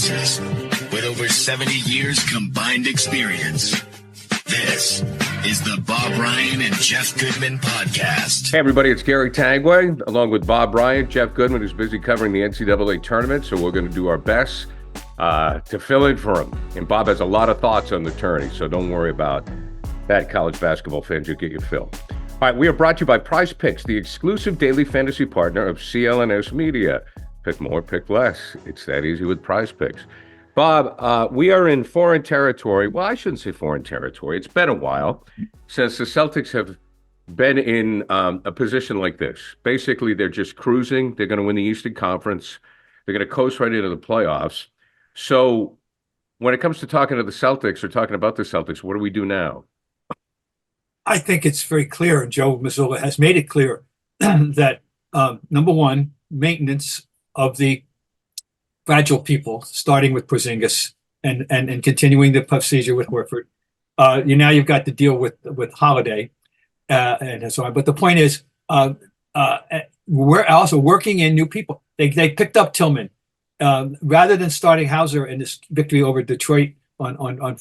voices with over 70 years combined experience. This is the Bob Ryan and Jeff Goodman podcast. Hey, everybody, it's Gary Tanguay, along with Bob Ryan. Jeff Goodman is busy covering the NCAA Tournament, so we're going to do our best to fill in for him. And Bob has a lot of thoughts on the tourney, so don't worry about that, college basketball fans. You'll get your fill. All right, we are brought to you by Prize Picks, the exclusive daily fantasy partner of CLNS Media. Pick more, pick less. It's that easy with Prize Picks. Bob, we are in foreign territory. Well, I shouldn't say foreign territory. It's been a while since the Celtics have been in a position like this. Basically, they're just cruising. They're going to win the Eastern Conference. They're going to coast right into the playoffs. So when it comes to talking to the Celtics or talking about the Celtics, what do we do now? I think it's very clear, and Joe Mazzulla has made it clear, that number one, maintenance of the fragile people, starting with Porzingis and continuing the procedure with Horford. You've got to deal with Holiday and so on. But the point is, we're also working in new people. They picked up Tillman rather than starting Hauser in this victory over Detroit on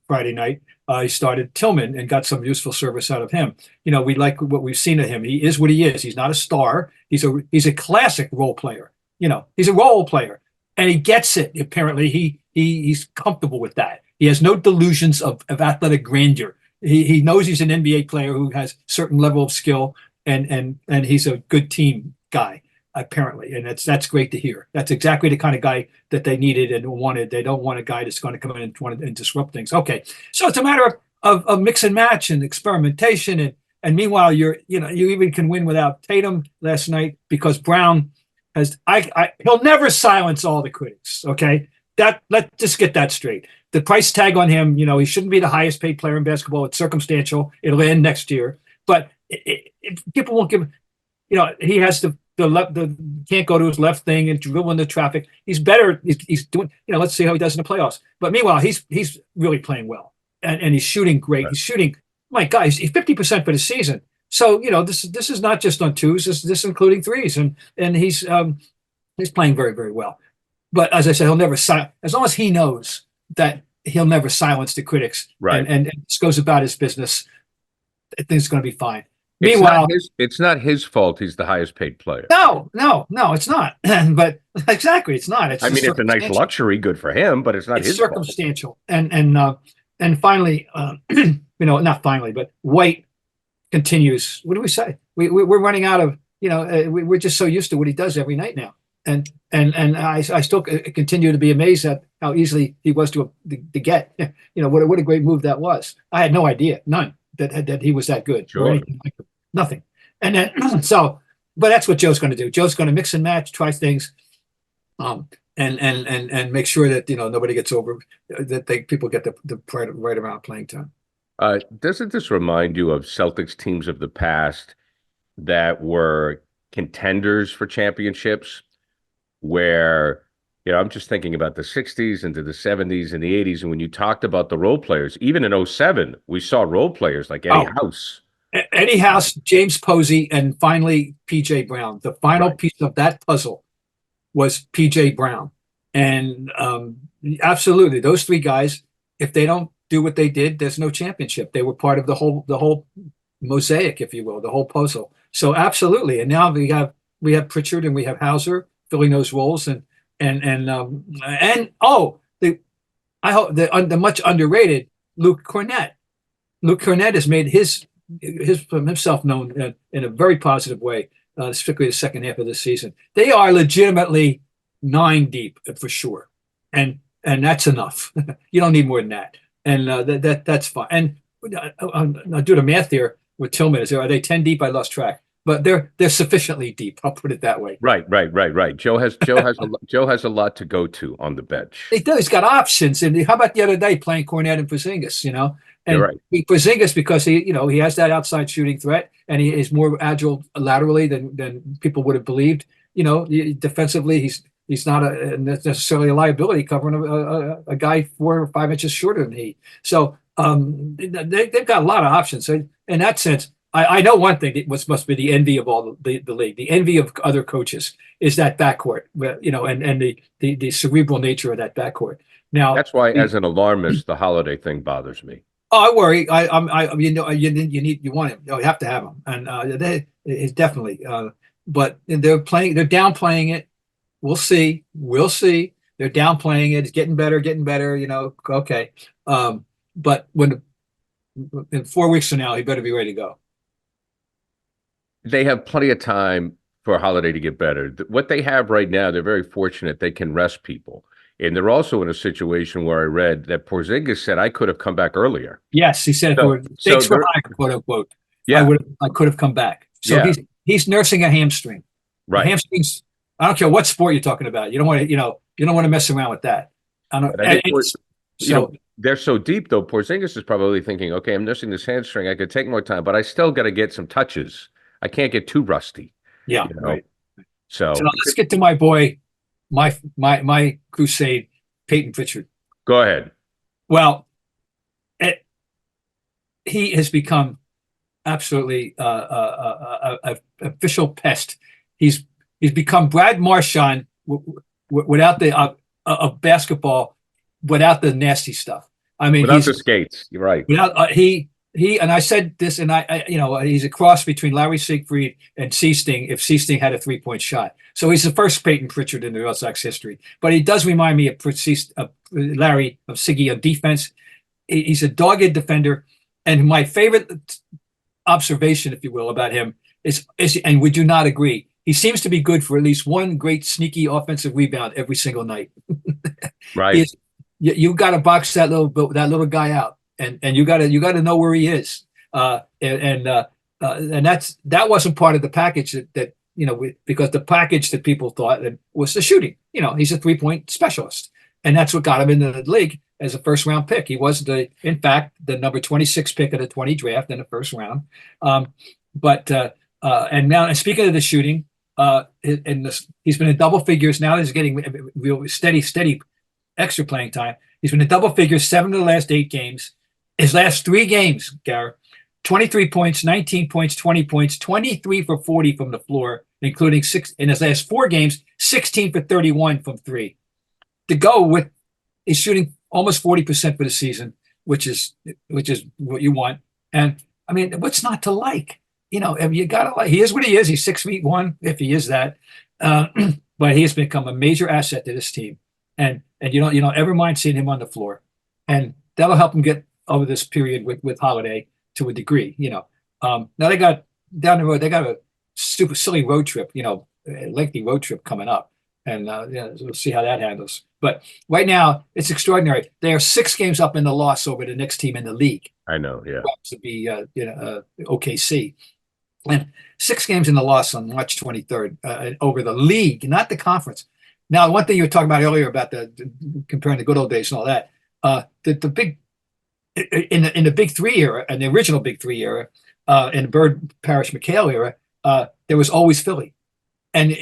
Friday night. He started Tillman and got some useful service out of him. We like what we've seen of him. He is what he is. He's not a star. He's a classic role player. He's a role player, and he gets it. Apparently, he's comfortable with that. He has no delusions of athletic grandeur. He knows he's an NBA player who has certain level of skill, and he's a good team guy, apparently, and that's great to hear. That's exactly the kind of guy that they needed and wanted. They don't want a guy that's going to come in and disrupt things. Okay, so it's a matter of mix and match and experimentation, and meanwhile you even can win without Tatum last night because Brown has he'll never silence all the critics. Okay, let's just get that straight. The price tag on him, he shouldn't be the highest paid player in basketball. It's circumstantial. It'll end next year, but people won't give. He has the can't go to his left thing and dribble into traffic. He's better. He's doing. Let's see how he does in the playoffs. But meanwhile, he's really playing well, and he's shooting great. Right. He's shooting. My God, he's 50% for the season. So this is not just on twos. This is including threes, and he's playing very, very well. But as I said, he'll never as long as he knows that he'll never silence the critics. Right. And just goes about his business. I think it's going to be fine. Meanwhile, it's not his fault. He's the highest paid player. No, it's not. But exactly, it's not. It's it's a nice luxury, good for him, but it's not his circumstantial. Fault. And finally, not finally, but White continues. What do we say? We're running out of. We're just so used to what he does every night now, and I still continue to be amazed at how easily he was to get. What a great move that was. I had no idea, none, that he was that good. Sure. Or anything like that. Nothing. And then but that's what Joe's going to do. Joe's going to mix and match, try things, and make sure that nobody gets over, that people get the right amount of playing time. Doesn't this remind you of Celtics teams of the past that were contenders for championships, where I'm just thinking about the 60s into the 70s and the 80s, and when you talked about the role players, even in 07, we saw role players like Eddie House, James Posey, and finally P.J. Brown. The final piece of that puzzle was P.J. Brown. And absolutely, those three guys, if they don't do what they did, there's no championship. They were part of the whole mosaic, if you will, the whole puzzle. So absolutely. And now we have Pritchard and we have Hauser filling those roles, and the much underrated Jrue Holiday. Jrue Holiday has made himself known in a very positive way, particularly the second half of the season. They are legitimately 9 deep for sure, and that's enough. You don't need more than that, and that's fine. And I'll do the math here with Tillman. Are they 10 deep? I lost track. But they're sufficiently deep. I'll put it that way. Right. Joe has a lot to go to on the bench. He does. He's got options. And how about the other day playing Kornet and Porzingis? And you're right. Porzingis, because he has that outside shooting threat, and he is more agile laterally than people would have believed. Defensively, he's not necessarily a liability covering a guy 4 or 5 inches shorter than he. So they've got a lot of options. So in that sense, I know one thing that must be the envy of all the league, the envy of other coaches is that backcourt, and the cerebral nature of that backcourt. Now That's why, as an alarmist, the Holiday thing bothers me. Oh, I worry. You want him. You have to have him, and it's definitely. But they're downplaying it. We'll see. They're downplaying it. It's getting better. Okay. But in 4 weeks from now, he better be ready to go. They have plenty of time for Holiday to get better. What they have right now, they're very fortunate they can rest people. And they're also in a situation where I read that Porzingis said, I could have come back earlier. Yes, he said, stakes were high, quote unquote. Yeah. I could have come back. So yeah. he's nursing a hamstring. Right. The hamstrings, I don't care what sport you're talking about. You don't want to mess around with that. They're so deep, though. Porzingis is probably thinking, okay, I'm nursing this hamstring. I could take more time, but I still got to get some touches. I can't get too rusty. Yeah. Right. So let's get to my boy, my crusade, Payton Pritchard. Go ahead. Well, he has become absolutely a official pest. He's become Brad Marchand without the of basketball, without the nasty stuff. I mean, without the skates. You're right. Without he and I said this, and he's a cross between Larry Siegfried and Seasting if Seasting had a 3-point shot. So he's the first Payton Pritchard in the Red Sox history. But he does remind me of Larry, of Siggy on defense. He's a dogged defender. And my favorite observation, if you will, about him is, and would you not agree, he seems to be good for at least one great sneaky offensive rebound every single night. Right. You got to box that little guy out. And you got to know where he is, and that wasn't part of the package that because the package that people thought was the shooting. He's a 3-point specialist, and that's what got him into the league as a first-round pick. He was in fact the number 26 pick of the 20 draft in the first round. And now, and speaking of the shooting, he's been in double figures. Now he's getting real steady extra playing time. He's been in double figures 7 of the last 8 games. His last 3 games, Garrett, 23 points, 19 points, 20 points, 23 for 40 from the floor, including 6 in his last 4 games, 16 for 31 from 3. To go with, he's shooting almost 40% for the season, which is what you want. And I mean, what's not to like? You gotta like. He is what he is. He's 6'1", if he is that. But he has become a major asset to this team. And you don't ever mind seeing him on the floor, and that'll help him get over this period with Holiday to a degree. Now they got down the road. They got a super silly road trip. A lengthy road trip coming up, and we'll see how that handles. But right now it's extraordinary. They are 6 games up in the loss over the next team in the league. I know, yeah. To be OKC, and 6 games in the loss on March 23rd over the league, not the conference. Now, one thing you were talking about earlier about comparing the good old days and all that, the big in the Big Three era, and the original Big Three era, in the Bird Parrish McHale era, there was always Philly, and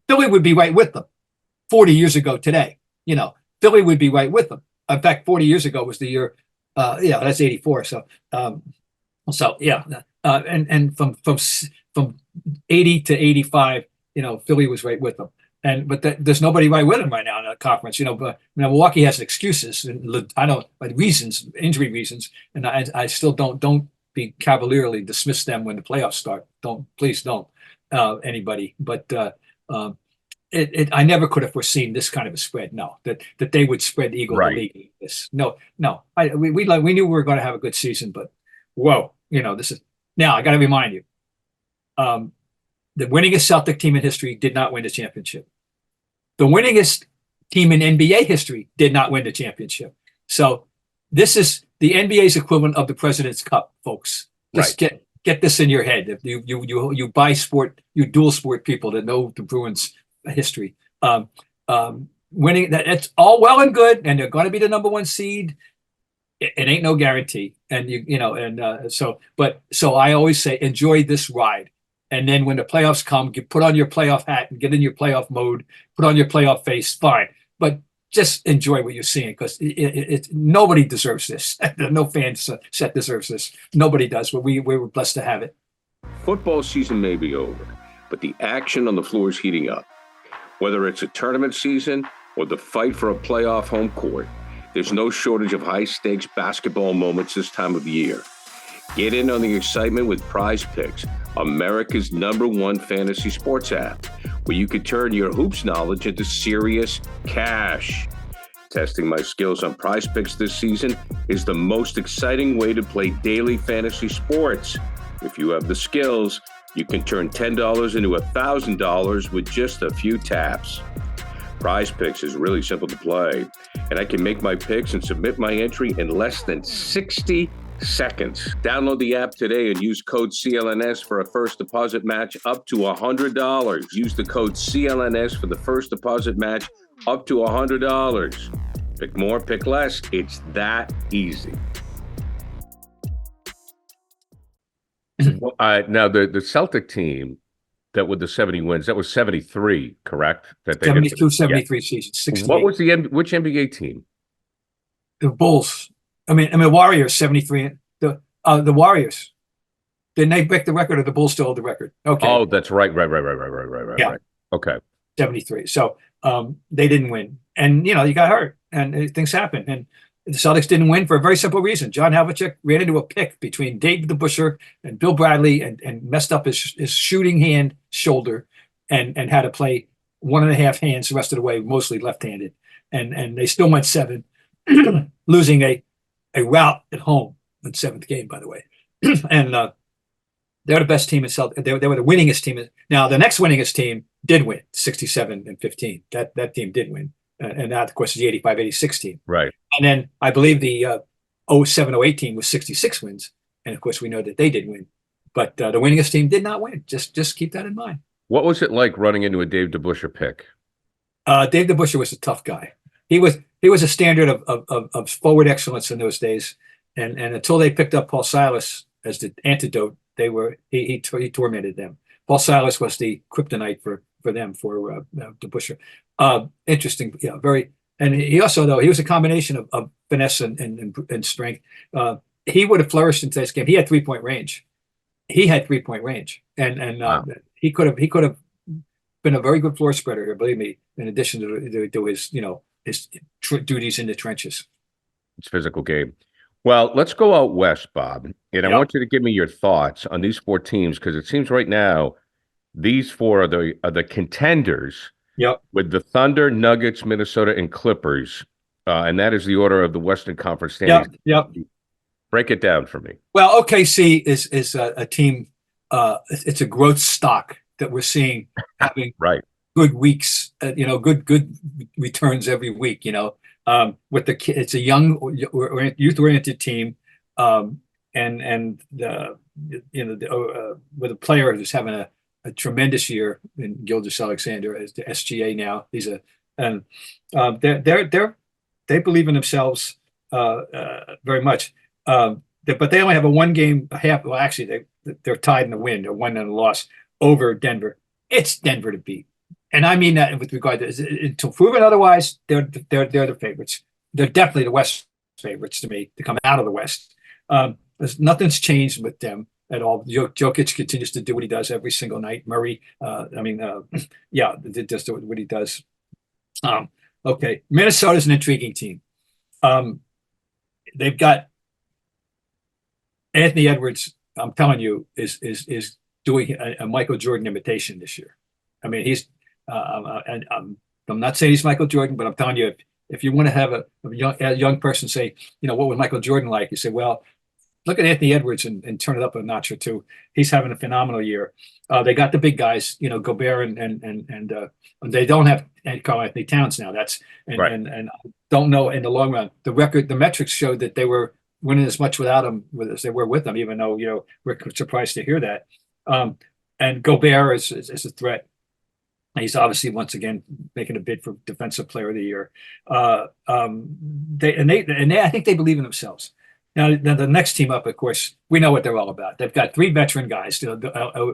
Philly would be right with them. 40 years ago today, Philly would be right with them. In fact, 40 years ago was the year. That's 84. So, and from 80 to 85, Philly was right with them. But there's nobody right with him right now in the conference, But Milwaukee has excuses, and I don't reasons, injury reasons, and I still don't be cavalierly dismiss them when the playoffs start. Please don't, anybody. But I never could have foreseen this kind of a spread. No, that they would spread the Eagle league. This no. We knew we were going to have a good season, but whoa, this is now. I got to remind you, the winningest Celtic team in history did not win the championship. The winningest team in NBA history did not win the championship. So this is the NBA's equivalent of the President's Cup, folks. Just get this in your head. If you buy sport, you dual sport people that know the Bruins history. Winning that, it's all well and good, and they're going to be the number 1 seed. It ain't no guarantee, and so I always say enjoy this ride. And then when the playoffs come, you put on your playoff hat and get in your playoff mode, put on your playoff face, fine. But just enjoy what you're seeing, because nobody deserves this. No fan set deserves this. Nobody does, but we were blessed to have it. Football season may be over, but the action on the floor is heating up. Whether it's a tournament season or the fight for a playoff home court, there's no shortage of high-stakes basketball moments this time of year. Get in on the excitement with Prize Picks, America's #1 fantasy sports app, where you can turn your hoops knowledge into serious cash. Testing my skills on Prize Picks this season is the most exciting way to play daily fantasy sports. If you have the skills, you can turn $10 into $1,000 with just a few taps. Prize Picks is really simple to play, and I can make my picks and submit my entry in less than 60 seconds. Download the app today and use code CLNS for a first deposit match up to $100. Use the code CLNS for the first deposit match up to $100. Pick more, pick less. It's that easy. Now, the Celtic team that with the 70 wins, that was 73, correct? That they 72, 73 season, 68. What was which NBA team? The Bulls. I mean, Warriors, 73. The Warriors. Didn't they break the record, or the Bulls still hold the record? Okay. Oh, that's right. Yeah. Right. Okay. 73. So they didn't win. And, you got hurt, and things happen. And the Celtics didn't win for a very simple reason. John Havlicek ran into a pick between Dave DeBusschere and Bill Bradley and messed up his shooting hand shoulder and had to play 1.5 hands the rest of the way, mostly left-handed. And they still went 7, losing a rout at home in the 7th game, by the way. And they're the best team in Celtics. They were the winningest team. Now, the next winningest team did win, 67-15. That team did win. And that, of course, is the 85-86 team. Right. And then I believe the 07-08 team was 66 wins. And, of course, we know that they did win. But the winningest team did not win. Just keep that in mind. What was it like running into a Dave DeBusschere pick? Dave DeBusschere was a tough guy. He was a standard of forward excellence in those days. And until they picked up Paul Silas as the antidote, he tormented them. Paul Silas was the kryptonite for them, for DeBusschere. Interesting, very. And he also, though, he was a combination of finesse and strength. He would have flourished in today's game. He had 3-point range. And Wow. he could have been a very good floor spreader here. Believe me. In addition to his his duties in the trenches. It's a physical game. Well, let's go out west, Bob. And I want you to give me your thoughts on these 4 teams, because it seems right now these 4 are the contenders. Yep. With the Thunder, Nuggets, Minnesota, and Clippers. And that is the order of the Western Conference standings. Yep. Break it down for me. Well, OKC is a team. It's a growth stock that we're seeing having Right. good weeks. Good returns every week. With it's a young, youth-oriented team, with a player who's having a tremendous year in Gilgeous-Alexander as the SGA now. They believe in themselves very much. But they only have a 1-game half. Well, actually, they're tied in the win, or 1 in a loss over Denver. It's Denver to beat, and I mean that with regard to until proven otherwise. They're the favorites. They're definitely the West favorites to me to come out of the West. Nothing's changed with them at all. Jokic continues to do what he does every single night. Murray, just do what he does. Okay, Minnesota's an intriguing team. They've got Anthony Edwards. I'm telling you, is doing a Michael Jordan imitation this year. I mean, he's. I'm not saying he's Michael Jordan, but I'm telling you, if you want to have a young person say, what was Michael Jordan like? You say, well, look at Anthony Edwards and turn it up a notch or two. He's having a phenomenal year. They got the big guys, Gobert and they don't have Karl Anthony Towns now. Right. And I don't know in the long run. The metrics showed that they were winning as much without him as they were with him, even though we're surprised to hear that. And Gobert is a threat. He's obviously once again making a bid for Defensive Player of the Year. I think they believe in themselves. Now the next team up, of course, we know what they're all about. They've got 3 veteran guys. The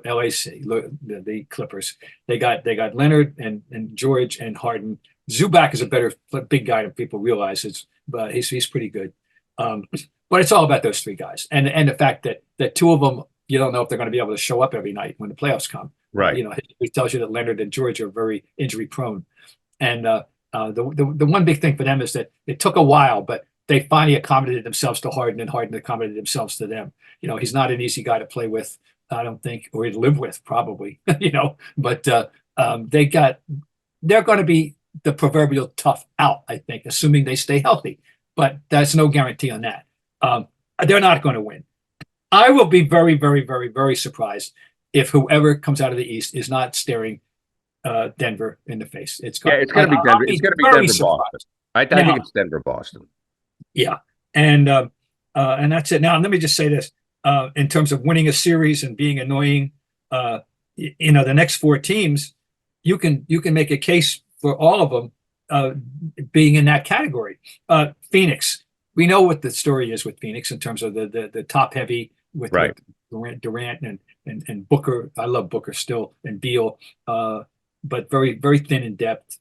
LAC, the Clippers. They got Leonard and George and Harden. Zubac is a better big guy than people realize. But he's pretty good. But it's all about those three guys, and the fact that two of them, you don't know if they're going to be able to show up every night when the playoffs come. Right. It tells you that Leonard and George are very injury prone, and the one big thing for them is that it took a while, but they finally accommodated themselves to Harden, and Harden accommodated themselves to them. He's not an easy guy to play with, I don't think, or to live with, probably. But they're going to be the proverbial tough out, I think, assuming they stay healthy. But there's no guarantee on that. They're not going to win. I will be very, very, very, very surprised if whoever comes out of the East is not staring Denver in the face. It's going to be Denver. It's going to be Denver, Boston. I think it's Denver, Boston. Yeah, and that's it. Now, let me just say this: in terms of winning a series and being annoying, the next four teams, you can make a case for all of them being in that category. Phoenix, we know what the story is with Phoenix in terms of the top heavy with Durant and Booker. I love Booker still, and Beal, but very, very thin in depth.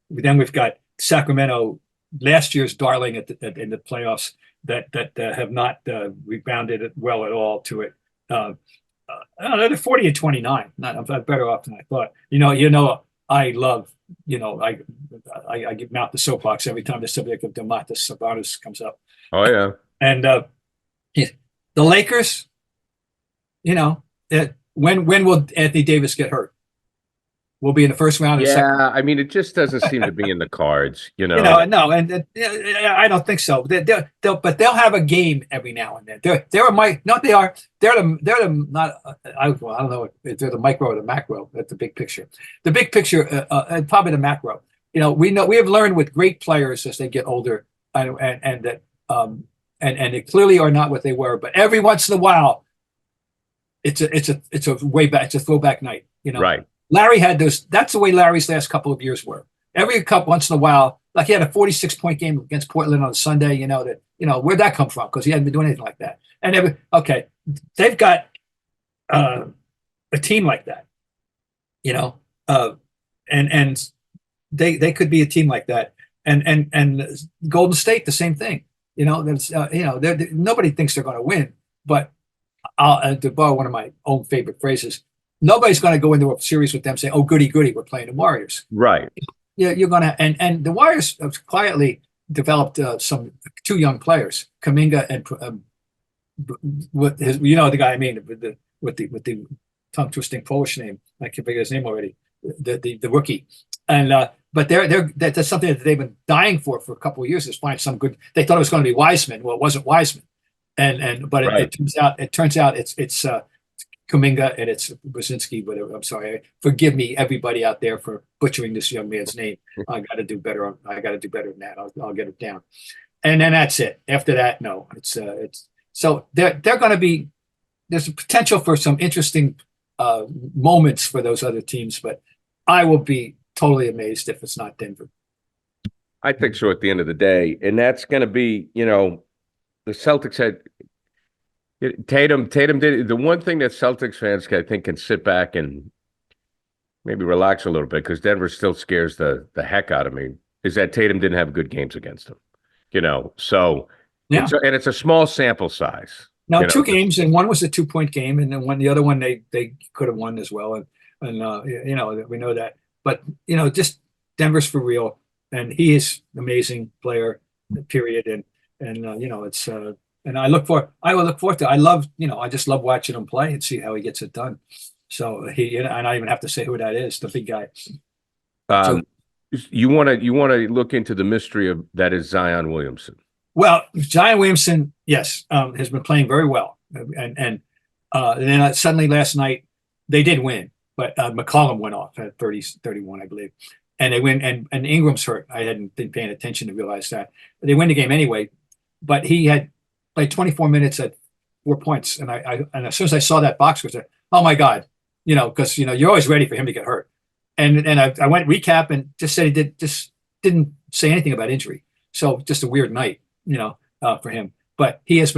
Then we've got Sacramento, last year's darling in the playoffs, that have not rebounded well at all to it. They're 40-29. I'm better off than I thought. I love. I give mouth the soapbox every time the subject of Domantas Sabonis comes up. Oh yeah. And the Lakers, when will Anthony Davis get hurt? We'll be in the first round. Yeah, I mean, it just doesn't seem to be in the cards. No, and I don't think so. They'll have a game every now and then. They're the not. I don't know if they're the micro or the macro. That's the big picture. The big picture, and probably the macro. We have learned with great players as they get older, and they clearly are not what they were. But every once in a while, it's a way back. It's a throwback night. Right. Larry had those. That's the way Larry's last couple of years were. Every couple once in a while, like he had a 46-point game against Portland on Sunday. Where'd that come from? Because he hadn't been doing anything like that. And they've got a team like that. And they could be a team like that. And Golden State, the same thing. Nobody thinks they're going to win, but to borrow one of my own favorite phrases, nobody's going to go into a series with them saying, "Oh, goody, we're playing the Warriors." Right. You're going to, and the Warriors have quietly developed two young players, Kuminga and the guy I mean with the tongue twisting Polish name. I can't figure his name already. The rookie, and but that's something that they've been dying for a couple of years, is find some good. They thought it was going to be Wiseman. Well, it wasn't Wiseman, but it turns out it's Kuminga and it's Brzezinski, whatever. I'm sorry. Forgive me, everybody out there, for butchering this young man's name. I got to do better. I got to do better than that. I'll get it down. And then that's it. After that, no. It's so they're going to be. There's a potential for some interesting moments for those other teams, but I will be totally amazed if it's not Denver. I think so at the end of the day, and that's going to be, the Celtics had. Tatum did the one thing that Celtics fans, I think, can sit back and maybe relax a little bit, because Denver still scares the heck out of me, is that Tatum didn't have good games against them. So yeah. It's a small sample size. Now, two games, and one was a 2-point game, and then the other one they could have won as well, and we know that. But just Denver's for real, and he is an amazing player. Period, and it's. And I will look forward to it. I just love watching him play and see how he gets it done. So and I don't even have to say who that is, the big guy. You want to look into the mystery of that is Zion Williamson. Well, Zion Williamson, yes, has been playing very well. And then suddenly last night they did win, but McCollum went off at 30-31, I believe. And they win, and Ingram's hurt. I hadn't been paying attention to realize that. But they win the game anyway, but he had played 24 minutes at 4 points. And and as soon as I saw that box score, I said, "Oh my God," because you're always ready for him to get hurt. And I went recap and just said he didn't say anything about injury. So just a weird night, for him. But he's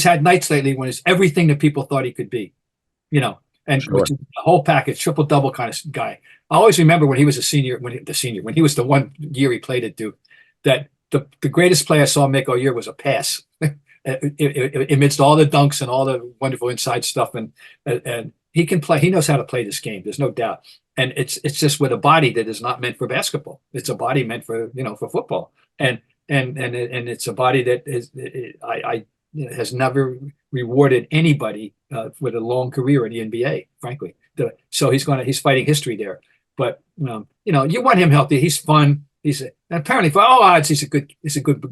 had nights lately when it's everything that people thought he could be, and Sure. which is a whole package, triple double kind of guy. I always remember when he was a senior, when he was the one year he played at Duke, that the greatest play I saw him make all year was a pass. Amidst all the dunks and all the wonderful inside stuff, and he can play. He knows how to play this game. There's no doubt. And it's just with a body that is not meant for basketball. It's a body meant for for football. And it's a body that has never rewarded anybody with a long career in the NBA. Frankly, so he's fighting history there. But you want him healthy. He's fun. He's apparently for all odds he's a good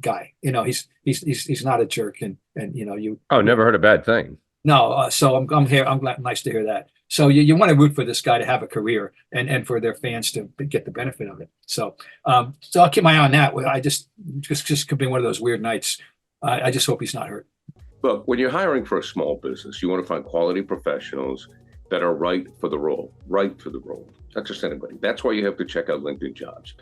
guy. He's not a jerk. And you. Oh, never heard a bad thing. No, so I'm here. I'm glad, nice to hear that. So you want to root for this guy to have a career and for their fans to get the benefit of it. So I'll keep my eye on that. I just could be one of those weird nights. I just hope he's not hurt. Look, when you're hiring for a small business, you want to find quality professionals that are right for the role. Not just anybody. That's why you have to check out LinkedIn Jobs.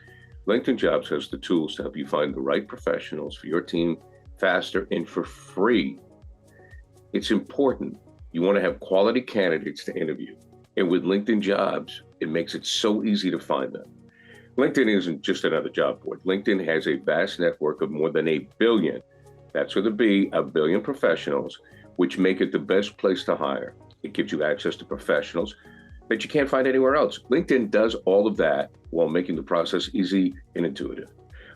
LinkedIn Jobs has the tools to help you find the right professionals for your team faster and for free. It's important. You want to have quality candidates to interview. And with LinkedIn Jobs, it makes it so easy to find them. LinkedIn isn't just another job board. LinkedIn has a vast network of more than 1 billion, that's with a B, 1 billion professionals, which make it the best place to hire. It gives you access to professionals that you can't find anywhere else. LinkedIn does all of that while making the process easy and intuitive.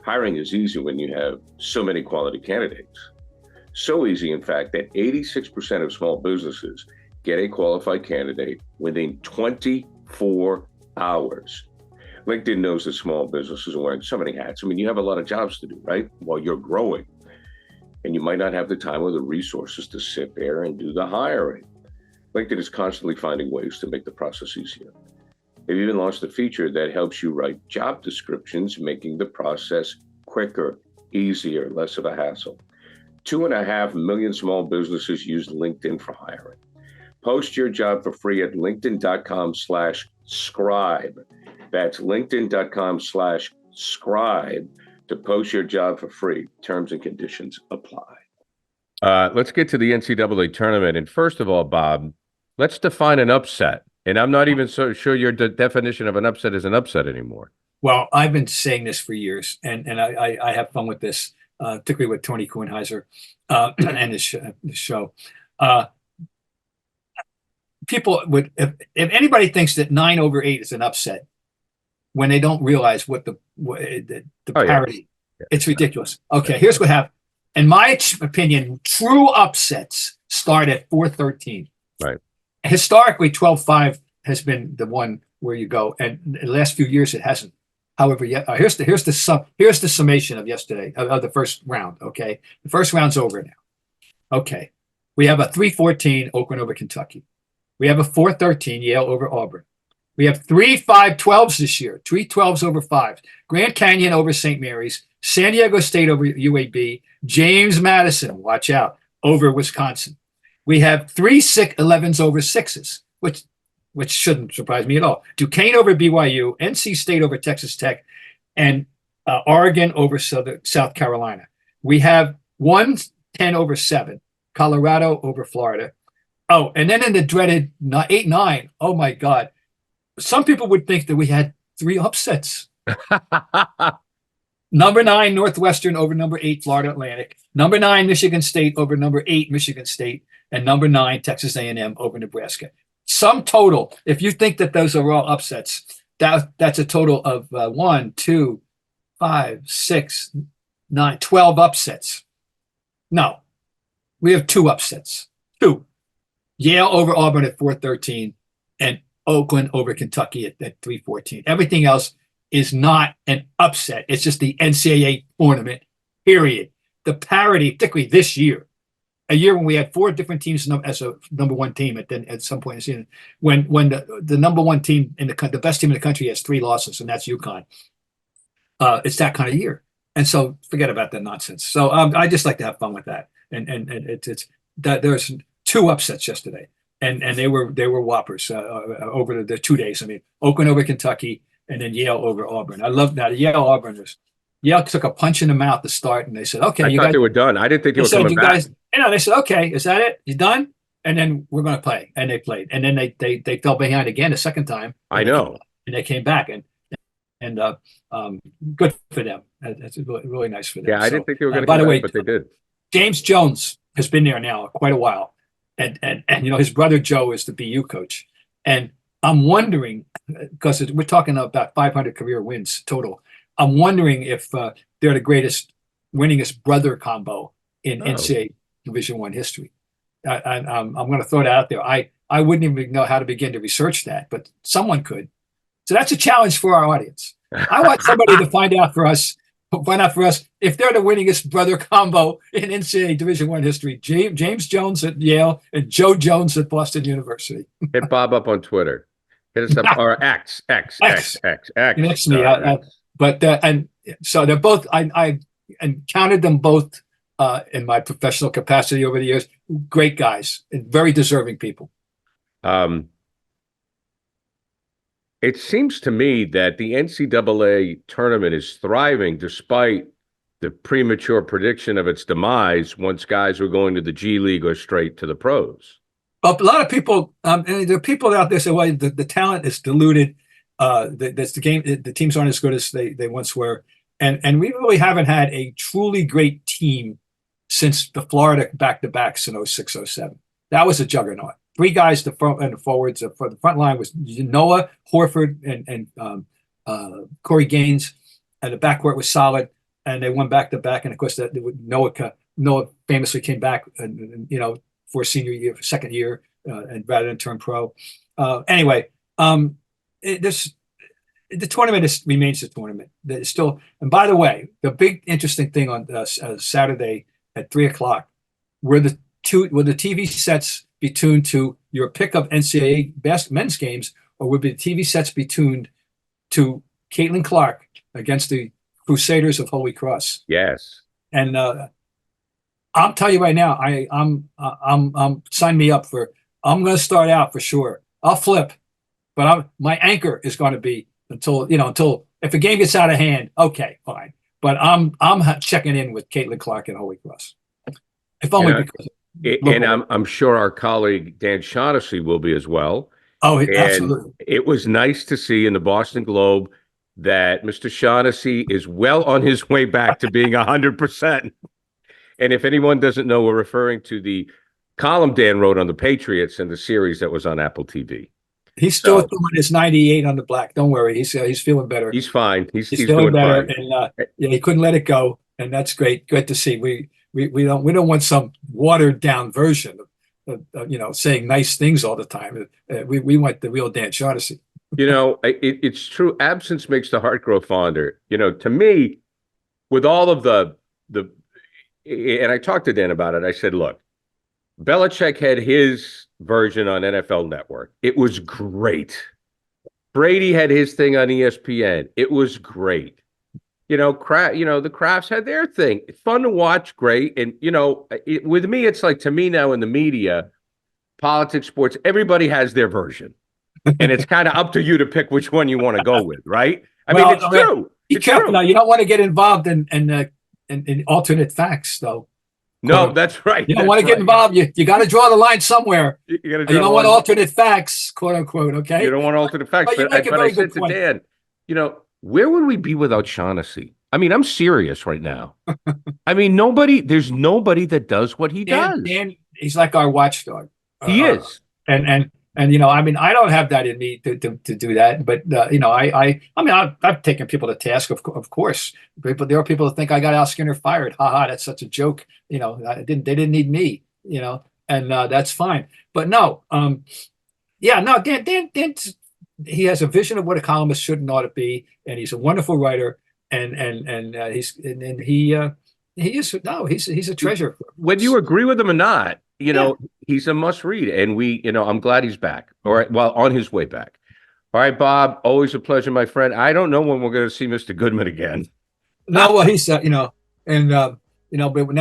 Hiring is easy when you have so many quality candidates. So easy, in fact, that 86% of small businesses get a qualified candidate within 24 hours. LinkedIn knows that small businesses are wearing so many hats. I mean, you have a lot of jobs to do, right? While you're growing. And you might not have the time or the resources to sit there and do the hiring. LinkedIn is constantly finding ways to make the process easier. They've even launched a feature that helps you write job descriptions, making the process quicker, easier, less of a hassle. 2.5 million small businesses use LinkedIn for hiring. Post your job for free at linkedin.com/scribe. That's linkedin.com/scribe to post your job for free. Terms and conditions apply. Let's get to the NCAA tournament. And first of all, Bob, let's define an upset. And I'm not even so sure your definition of an upset is an upset anymore. Well, I've been saying this for years, and I have fun with this, particularly with Tony Kornheiser and his show. People would, if anybody thinks that 9/8 is an upset, when they don't realize what the parity, it's ridiculous. Okay, here's what happened. In my opinion, true upsets start at 4-13. Right. Historically, 12-5 has been the one where you go, and in the last few years it hasn't. However, here's the summation of yesterday of the first round. Okay, the first round's over now. Okay, we have a 3-14 Oakland over Kentucky. We have a 4-13 Yale over Auburn. We have 3 5-12s this year, 3 12s over 5s. Grand Canyon over St. Mary's, San Diego State over UAB, James Madison, watch out, over Wisconsin. We have 3 11s over 6s, which shouldn't surprise me at all. Duquesne over BYU, NC State over Texas Tech, and Oregon over South Carolina. We have 1 10 over 7, Colorado over Florida. Oh, and then in the dreaded 8-9, oh my God. Some people would think that we had 3 upsets. Number 9, Northwestern over number 8, Florida Atlantic. Number 9, Michigan State over number 8, Michigan State. And number 9, Texas A&M over Nebraska. Sum total, if you think that those are all upsets, that's a total of 1, 2, 5, 6, 9, 12 upsets. No, we have 2 upsets. 2. Yale over Auburn at 4-13 and Oakland over Kentucky at 3-14. Everything else is not an upset. It's just the NCAA tournament, period. The parity, particularly this year, a year when we had 4 different teams as a number 1 team at some point in the season, when the number 1 team the best team in the country has 3 losses, and that's UConn. It's that kind of year, and so forget about that nonsense. So I just like to have fun with that, and it's that there's 2 upsets yesterday, and they were whoppers over the 2 days. I mean, Oakland over Kentucky, and then Yale over Auburn. I love that. Yale took a punch in the mouth to start, and they said, "Okay, I thought they were done. I didn't think they were coming back." They said, "Okay, is that it? You done?" and then we're going to play. And they played. And then they fell behind again a second time. I know. And they came back. And good for them. That's really nice for them. Yeah, I didn't think they were going to by the way, but they did. James Jones has been there now quite a while. And his brother Joe is the BU coach. And I'm wondering, because we're talking about 500 career wins total, I'm wondering if they're the greatest winningest brother combo in NCAA Division I history. I'm going to throw that out there. I wouldn't even know how to begin to research that, but someone could. So that's a challenge for our audience. I want somebody to find out for us if they're the winningest brother combo in NCAA Division I history. James Jones at Yale and Joe Jones at Boston University. Hit Bob up on Twitter. Hit us up or X. Next me. And so they're both. I encountered them both in my professional capacity over the years. Great guys and very deserving people. It seems to me that the NCAA tournament is thriving despite the premature prediction of its demise once guys were going to the G League or straight to the pros. A lot of people, and there are people out there say, well, the talent is diluted. That's the game. The teams aren't as good as they once were. And we really haven't had a truly great team since the Florida back-to-backs in 06, 07. That was a juggernaut. 3 guys the front and the forwards. For the front line was Noah, Horford, and Corey Gaines. And the backcourt was solid. And they won back-to-back. And, of course, Noah famously came back and for senior year, second year, and rather than turn pro. Anyway, the tournament remains the tournament. It's still, and by the way, the big interesting thing on Saturday at 3:00 were the TV sets be tuned to your pick of NCAA best men's games, or would the TV sets be tuned to Caitlin Clark against the Crusaders of Holy Cross? Yes. And I'll tell you right now, I'm sign me up for. I'm going to start out for sure. I'll flip, but my anchor is going to be until if a game gets out of hand. Okay, fine. But I'm checking in with Caitlin Clark and Holy Cross. If only because. And I'm sure our colleague Dan Shaughnessy will be as well. Oh, absolutely. It was nice to see in the Boston Globe that Mr. Shaughnessy is well on his way back to being 100%. And if anyone doesn't know, we're referring to the column Dan wrote on the Patriots and the series that was on Apple TV. He's still doing his 98 on the black. Don't worry, he's feeling better. He's fine. He's feeling doing better, fine. And he couldn't let it go, and that's great. Good to see. We don't want some watered down version of saying nice things all the time. We want the real Dan Shaughnessy. It's true. Absence makes the heart grow fonder. To me, with all of the and I talked to Dan about it. I said, look, Belichick had his version on NFL Network. It was great. Brady had his thing on ESPN. It was great. The Crafts had their thing. Fun to watch, great. And, with me, it's like, to me now in the media, politics, sports, everybody has their version. And it's kind of up to you to pick which one you want to go with, right? I mean, it's true. Be careful now. You don't want to get involved in alternate facts, though. No, that's right. You don't want to get involved. You got to draw the line somewhere. You don't want alternate facts, quote unquote. Okay. You don't want alternate facts. But I said to Dan, where would we be without Shaughnessy? I mean, I'm serious right now. I mean, there's nobody that does what he does. Dan, he's like our watchdog. He is. And I don't have that in me to do that. But I've taken people to task, of course. But there are people that think I got Al Skinner fired. That's such a joke. They didn't need me. And that's fine. But no, Dan, he has a vision of what a columnist should and ought to be, and he's a wonderful writer. And he's a treasure. Whether you agree with him or not, he's a must read, and I'm glad he's back. All right, well, on his way back. All right, Bob, always a pleasure, my friend. I don't know when we're going to see Mr. Goodman again. No, well, he's but now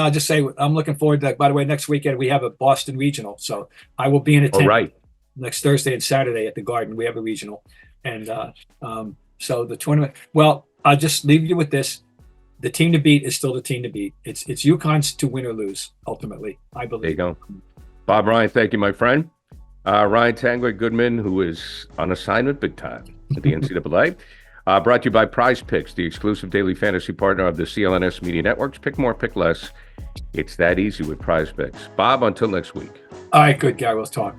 I'll just say I'm looking forward to. By the way, next weekend we have a Boston regional, so I will be in attendance. All right. Next Thursday and Saturday at the Garden, we have a regional, and so the tournament. Well, I'll just leave you with this. The team to beat is still the team to beat. It's UConn's to win or lose, ultimately, I believe. There you go. Bob Ryan, thank you, my friend. Ryan Tanguay Goodman, who is on assignment big time at the NCAA. Brought to you by Prize Picks, the exclusive daily fantasy partner of the CLNS Media Networks. Pick more, pick less. It's that easy with Prize Picks. Bob, until next week. All right, good, Gary. We'll talk.